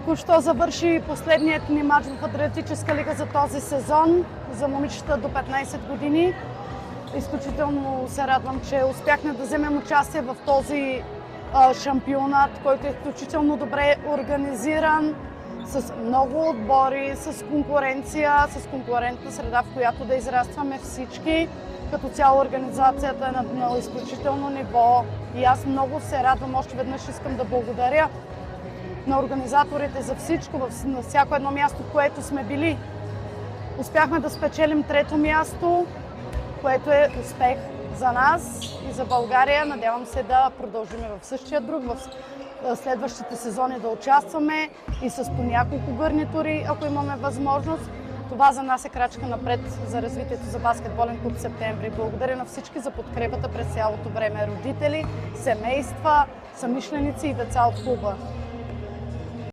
Току-що завърши последният ни матч в Адриатическа лига за този сезон за момичета до 15 години. Изключително се радвам, че успяхме да вземем участие в този шампионат, който е изключително добре организиран, с много отбори, с конкуренция, с конкурентна среда, в която да израстваме всички. Като цяло организацията е на изключително ниво и аз много се радвам. Още веднъж искам да благодаря на организаторите за всичко, на всяко едно място, в което сме били. Успяхме да спечелим 3-то място, което е успех за нас и за България. Надявам се да продължим в същия друг, в следващите сезони да участваме и с по няколко гарнитури, ако имаме възможност. Това за нас е крачка напред за развитието за баскетболен клуб Септември. Благодаря на всички за подкрепата през цялото време. Родители, семейства, съмишленици и деца от клуба.